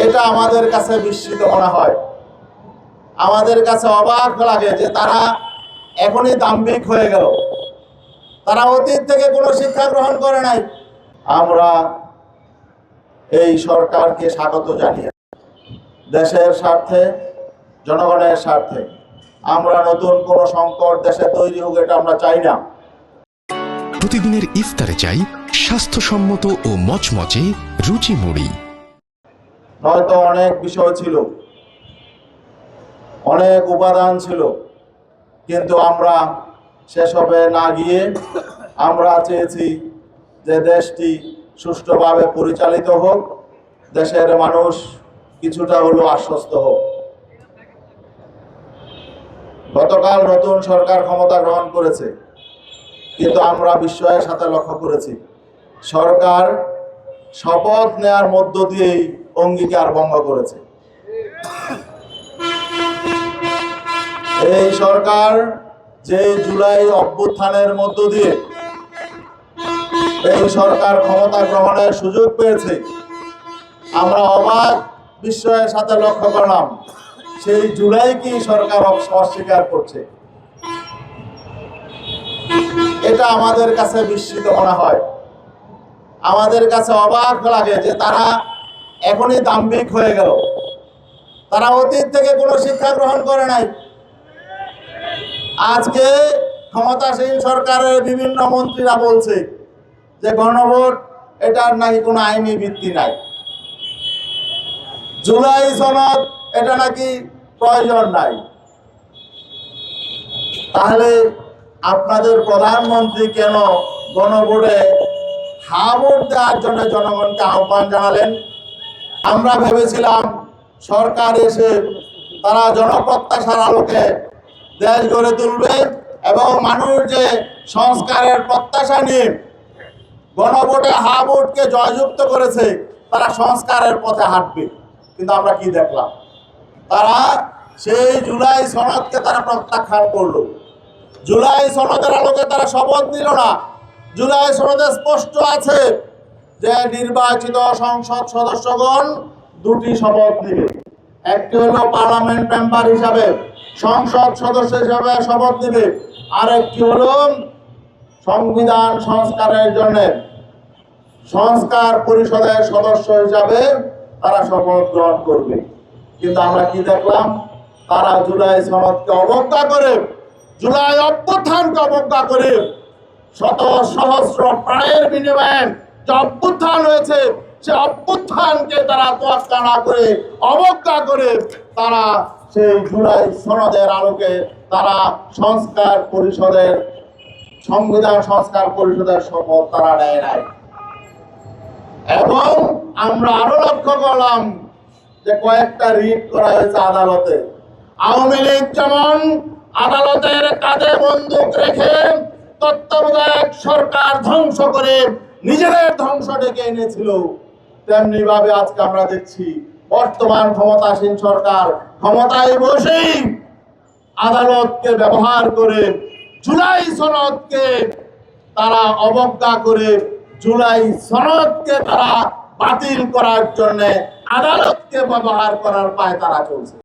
এটা আমাদের কাছে বিস্মিত মনে হয়, আমাদের কাছে অবাক লাগে যে তারা এখনই দাম্ভিক হয়ে গেল। তারা অতীত থেকে কোনো শিক্ষা গ্রহণ করে নাই। আমরা এই সরকারকে স্বাগত জানিয়ে দেশের স্বার্থে, জনগণের স্বার্থে আমরা নতুন কোনো সংকট দেশে তৈরি হোক, এটা আমরা চাই না। প্রতিদিনের ইফতারে চাই স্বাস্থ্যসম্মত ও মচমচে রুচি মুড়ি। হয়তো অনেক বিষয় ছিল, অনেক উপাদান ছিল, কিন্তু আমরা সেসবে না গিয়ে আমরা চেয়েছি যে দেশটি সুষ্ঠুভাবে পরিচালিত হোক, দেশের মানুষ কিছুটা হলেও আশ্বস্ত হোক। গতকাল নতুন সরকার ক্ষমতা গ্রহণ করেছে, কিন্তু আমরা বিস্ময়ের সাথে লক্ষ্য করেছি সরকার শপথ নেয়ার মধ্য দিয়েই অঙ্গীকার ভঙ্গ করেছে। এই সরকার যে জুলাই অভ্যুত্থানের মধ্য দিয়ে এই সরকার ক্ষমতা গ্রহণের সুযোগ পেয়েছে, আমরা অবাক বিস্ময়ের সাথে লক্ষ্য করলাম সেই জুলাই কি সরকার অস্বীকার করছে। এটা আমাদের কাছে বিস্মিত মনে হয়, আমাদের কাছে অবাক লাগে যে তারা এখনই দাম্ভিক হয়ে গেল। তারা অতীত থেকে কোনো শিক্ষা গ্রহণ করে নাই। আজকে ক্ষমতাসীন সরকারের বিভিন্ন মন্ত্রীরা বলছে যে গণভোট এটার নাকি কোনো আইনি ভিত্তি নাই, জুলাই সনদ এটা নাকি প্রয়োজন নাই। তাহলে আপনাদের প্রধানমন্ত্রী কেন গণভোটে হা ভোট দেওয়ার জন্য জনগণকে আহ্বান জানালেন? আমরা ভেবেছিলাম সরকার এসে তারা জনপ্রত্যাশার আলোকে দেশ গড়ে তুলবে এবং মানুষ যে সংস্কারের প্রত্যাশা নিয়ে গণভোটে হা ভোটকে জয়যুক্ত করেছে তারা সংস্কারের পথে হাঁটবে। কিন্তু আমরা কি দেখলাম? তারা সেই জুলাই সনদকে তারা প্রত্যাখ্যান করলো। জুলাই সনদের আলোকে তারা শপথ নিল না। জুলাই সনদে স্পষ্ট আছে যে নির্বাচিত সংসদ সদস্যগণ দুটি শপথ নেবে, একটি হলো পার্লামেন্ট মেম্বার হিসাবে, সংসদ সদস্য হিসাবে শপথ নেবে, আর একটি হলো সংবিধান সংস্কারের জন্য সংস্কার পরিষদের সদস্য হিসাবে তারা শপথ গ্রহণ করবে। কিন্তু আমরা কি দেখলাম? তারা জুলাই সনদকে অবজ্ঞা করে, জুলাই অভ্যুত্থানকে অবজ্ঞা করে, শত সহস্র প্রাণের বিনিময়ে যে অভ্যুত্থান হয়েছে সে অভ্যুত্থানকে তারা তোয়াক্কা না করে, অবজ্ঞা করে তারা সেই জুলাই সনদের আলোকে তারা সংস্কার পরিষদের, সংবিধান সংস্কার পরিষদের শপথ তারা নেয় নাই। এবং আমরা আরো লক্ষ্য করলাম যে কয়েকটা রিট করা হয়েছে আদালতে। আওয়ামী লীগ যেমন আদালতের কাঁধে বন্দুক রেখে তত্ত্বাবধায়ক সরকার ধ্বংস করে নিজেদের ধ্বংস ডেকে এনেছিল, তেমনি ভাবে আজকে আমরা দেখছি বর্তমান ক্ষমতাসীন সরকার ক্ষমতায় বসেই আদালতকে ব্যবহার করে জুলাই সনদকে তারা অবজ্ঞা করে, জুলাই সনদকে তারা বাতিল করার জন্য আদালতকে ব্যবহার করার পায় তারা চলছে।